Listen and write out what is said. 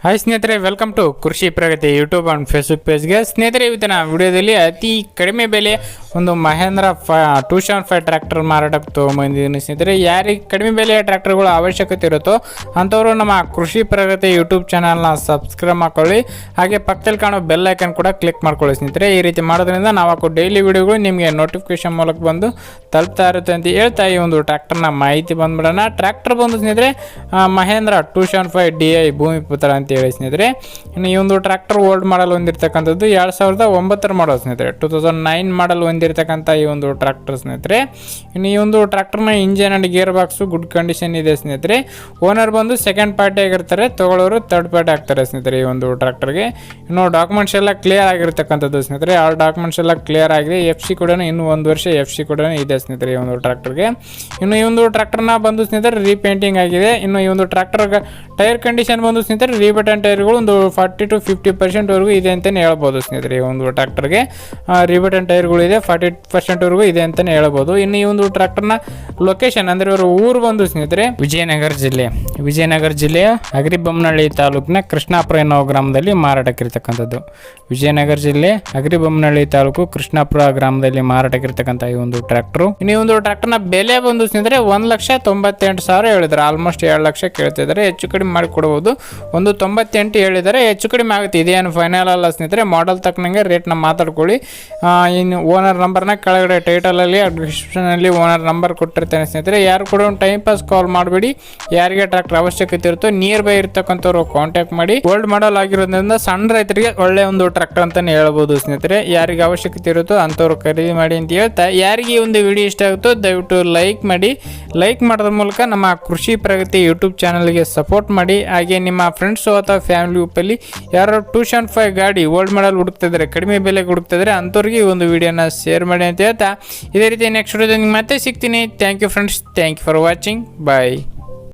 Hi ಸ್ನೇಹಿತರೆ, welcome to ಕೃಷಿ ಪ್ರಗತಿ YouTube and Facebook ಪೇಜ್ಗೆ. ಸ್ನೇಹಿತರೆ, ಇವತ್ತಿನ ವಿಡಿಯೋದಲ್ಲಿ ಅತಿ ಕಡಿಮೆ ಬೆಲೆ ಒಂದು ಮಹೇಂದ್ರ 275 ಟ್ರ್ಯಾಕ್ಟರ್ ಮಾರಾಟಕ್ಕೆ ತೊಗೊಂಬಂದಿದ್ದೀನಿ. ಸ್ನೇಹಿತರೆ, ಯಾರಿಗೆ ಕಡಿಮೆ ಬೆಲೆಯ ಟ್ರ್ಯಾಕ್ಟರ್ಗಳು ಅವಶ್ಯಕತೆ ಇರುತ್ತೋ ಅಂಥವರು ನಮ್ಮ ಕೃಷಿ ಪ್ರಗತಿ ಯೂಟ್ಯೂಬ್ ಚಾನಲ್ನ ಸಬ್ಸ್ಕ್ರೈಬ್ ಮಾಡ್ಕೊಳ್ಳಿ. ಹಾಗೆ ಪಕ್ಕದಲ್ಲಿ ಕಾಣೋ ಬೆಲ್ ಐಕನ್ ಕೂಡ ಕ್ಲಿಕ್ ಮಾಡ್ಕೊಳ್ಳಿ. ಸ್ನೇಹಿತರೆ, ಈ ರೀತಿ ಮಾಡೋದ್ರಿಂದ ನಾವು ಹಾಕೋ ಡೈಲಿ ವಿಡಿಯೋಗಳು ನಿಮಗೆ ನೋಟಿಫಿಕೇಶನ್ ಮೂಲಕ ಬಂದು ತಲುಪ್ತಾ ಇರುತ್ತೆ ಅಂತ ಹೇಳ್ತಾ ಈ ಒಂದು ಟ್ರ್ಯಾಕ್ಟರ್ನ ಮಾಹಿತಿ ಬಂದ್ಬಿಡೋಣ. ಟ್ರ್ಯಾಕ್ಟರ್ ಬಂದು ಸ್ನೇಹಿತರೆ ಮಹೇಂದ್ರ 275DI ಭೂಮಿಪುತ್ರ ಅಂತ ಹೇಳಿ ಸ್ನೇಹಿತರೆ. ಇನ್ನು ಈ ಒಂದು ಟ್ರ್ಯಾಕ್ಟರ್ ಓಲ್ಡ್ ಮಾಡಲ್ ಹೊಂದಿರತಕ್ಕಂಥದ್ದು 2009 ಮಾಡಲ್ ಸ್ನೇಹಿತರೆ. 2009 ಮಾಡಲ್ ಹೊಂದಿರತಕ್ಕಂಥ ಈ ಒಂದು ಟ್ರ್ಯಾಕ್ಟರ್ ಸ್ನೇಹಿತರೆ. ಇನ್ನು ಈ ಒಂದು ಟ್ರ್ಯಾಕ್ಟರ್ನ engine and gear box good condition ಇದೆ ಸ್ನೇಹಿತರೆ. ಓನರ್ ಬಂದು ಸೆಕೆಂಡ್ ಪಾರ್ಟಿ ಆಗಿರ್ತಾರೆ, ತಗೊಳ್ಳೋರು ಥರ್ಡ್ ಪಾರ್ಟಿ ಆಗ್ತಾರೆ ಸ್ನೇಹಿತರೆ ಈ ಒಂದು ಟ್ರ್ಯಾಕ್ಟರ್ಗೆ. ಇನ್ನು ಡಾಕ್ಯುಮೆಂಟ್ಸ್ ಎಲ್ಲ ಕ್ಲಿಯರ್ ಆಗಿರ್ತಕ್ಕಂಥದ್ದು ಸ್ನೇಹಿತರೆ. ಆಲ್ ಡಾಕ್ಯುಮೆಂಟ್ಸ್ ಎಲ್ಲ ಕ್ಲಿಯರ್ ಆಗಿದೆ. FC ಕೂಡ ಇನ್ನೂ 1 ವರ್ಷ FC ಕೂಡ ಇದೆ ಸ್ನೇಹಿತರೆ ಈ ಒಂದು ಟ್ರ್ಯಾಕ್ಟರ್ಗೆ. ಇನ್ನು ಈ ಒಂದು ಟ್ರ್ಯಾಕ್ಟರ್ನ ಬಂದು ಸ್ನೇಹಿತರೆ ರೀಪೇಂಟಿಂಗ್ ಆಗಿದೆ. ಇನ್ನು ಈ ಒಂದು ಟ್ರ್ಯಾಕ್ಟರ್ ಟೈರ್ ಕಂಡೀಷನ್ ಬಂದು ಸ್ನೇಹಿತರೆ ರೀಬಟನ್ ಟೈರ್ಗಳು ಒಂದು 40 to 50% ವರೆಗೂ ಇದೆ ಅಂತಲೇ ಹೇಳ್ಬೋದು ಸ್ನೇಹಿತರೆ. ಈ ಒಂದು ಟ್ರ್ಯಾಕ್ಟರ್ಗೆ ರೀಬಟನ್ ಟೈರ್ಗಳು ಇದೆ, 40% ವರೆಗೂ ಇದೆ ಅಂತಲೇ ಹೇಳ್ಬೋದು. ಇನ್ನು ಈ ಒಂದು ಟ್ರ್ಯಾಕ್ಟರ್ನ ಲೊಕೇಶನ್ ಅಂದರೆ ಇವರು ಊರು ಬಂದು ಸ್ನೇಹಿತರೆ ವಿಜಯನಗರ ಜಿಲ್ಲೆಯ ಅಗ್ರಿಬೊಮ್ಮನಹಳ್ಳಿ ತಾಲೂಕಿನ ಕೃಷ್ಣಾಪುರ ಎನ್ನುವ ಗ್ರಾಮದಲ್ಲಿ ಮಾರಾಟಕ್ಕಿರ್ತಕ್ಕಂಥದ್ದು. ವಿಜಯನಗರ ಜಿಲ್ಲೆ ಅಗ್ರಿಬೊಮ್ಮನಹಳ್ಳಿ ತಾಲೂಕು ಕೃಷ್ಣಾಪುರ ಗ್ರಾಮದಲ್ಲಿ ಮಾರಾಟಕ್ಕಿರ್ತಕ್ಕಂಥ ಈ ಒಂದು ಟ್ರ್ಯಾಕ್ಟರ್. ಇನ್ನು ಈ ಒಂದು ಟ್ರ್ಯಾಕ್ಟರ್ನ ಬೆಲೆ ಬಂದು ಸ್ನೇಹಿತರೆ 1,98,000 ಹೇಳಿದ್ದಾರೆ. ಆಲ್ಮೋಸ್ಟ್ 2 ಲಕ್ಷ ಕೇಳ್ತಿದ್ದಾರೆ. ಹೆಚ್ಚು ಕಡಿಮೆ ಮಾಡಿ ಕೊಡಬಹುದು. 1,98 ಹೇಳಿದ್ದಾರೆ, ಹೆಚ್ಚು ಕಡಿಮೆ ಆಗುತ್ತೆ. ಇದೇನು ಫೈನಲ್ ಅಲ್ಲ ಸ್ನೇಹಿತರೆ. ಮಾಡಲ್ ತಕ್ಕನಂಗೆ ರೇಟ್ನ ಮಾತಾಡ್ಕೊಳ್ಳಿ. ಇನ್ನು ಓನರ್ ನಂಬರ್ನ ಕೆಳಗಡೆ ಟೈಟಲಲ್ಲಿ ಡಿಸ್ಕ್ರಿಪ್ಷನಲ್ಲಿ ಓನರ್ ನಂಬರ್ ಕೊಟ್ಟಿರ್ತೇನೆ ಸ್ನೇಹಿತರೆ. ಯಾರು ಕೂಡ ಒಂದು ಟೈಮ್ ಪಾಸ್ ಕಾಲ್ ಮಾಡಬೇಡಿ. ಯಾರಿಗೆ ಟ್ರ್ಯಾಕ್ಟರ್ ಅವಶ್ಯಕತೆ ಇರುತ್ತೋ ನಿಯರ್ ಬೈ ಇರ್ತಕ್ಕಂಥವ್ರು ಕಾಂಟ್ಯಾಕ್ಟ್ ಮಾಡಿ. ಓಲ್ಡ್ ಮಾಡಲ್ ಆಗಿರೋದ್ರಿಂದ ಸಣ್ಣ ರೈತರಿಗೆ ಒಳ್ಳೆ ಒಂದು ಟ್ರ್ಯಾಕ್ಟರ್ ಅಂತಾನೆ ಹೇಳ್ಬೋದು ಸ್ನೇಹಿತರೆ. ಯಾರಿಗೆ ಅವಶ್ಯಕತೆ ಇರುತ್ತೋ ಅಂಥವ್ರು ಖರೀದಿ ಮಾಡಿ ಅಂತ ಹೇಳ್ತಾ, ಯಾರಿಗೆ ಈ ಒಂದು ವಿಡಿಯೋ ಇಷ್ಟ ಆಗುತ್ತೋ ದಯವಿಟ್ಟು ಲೈಕ್ ಮಾಡಿ. ಲೈಕ್ ಮಾಡೋದ್ರ ಮೂಲಕ ನಮ್ಮ ಕೃಷಿ ಪ್ರಗತಿ ಯೂಟ್ಯೂಬ್ ಚಾನಲ್ಗೆ ಸಪೋರ್ಟ್ ಮಾಡಿ. ಹಾಗೆ ನಿಮ್ಮ ಫ್ರೆಂಡ್ಸ್ ಅಥವಾ ಫ್ಯಾಮಿಲಿ ಗ್ರೂಪಲ್ಲಿ ಯಾರು 275 ಗಾಡಿ ಓಲ್ಡ್ ಮಾಡಲ್ ಹುಡುಕ್ತಿದ್ದಾರೆ, ಕಡಿಮೆ ಬೆಲೆಗೆ ಹುಡುಕ್ತಿದ್ದಾರೆ, ಅಂಥವ್ರಿಗೆ ಈ ಒಂದು ವಿಡಿಯೋನ ಶೇರ್ ಮಾಡಿ ಅಂತ ಹೇಳ್ತಾ ಇದೇ ರೀತಿ ನೆಕ್ಸ್ಟ್ ವಿಡಿಯೋದಲ್ಲಿ ಮತ್ತೆ ಸಿಗ್ತೀನಿ. Thank you friends, thank you for watching. Bye.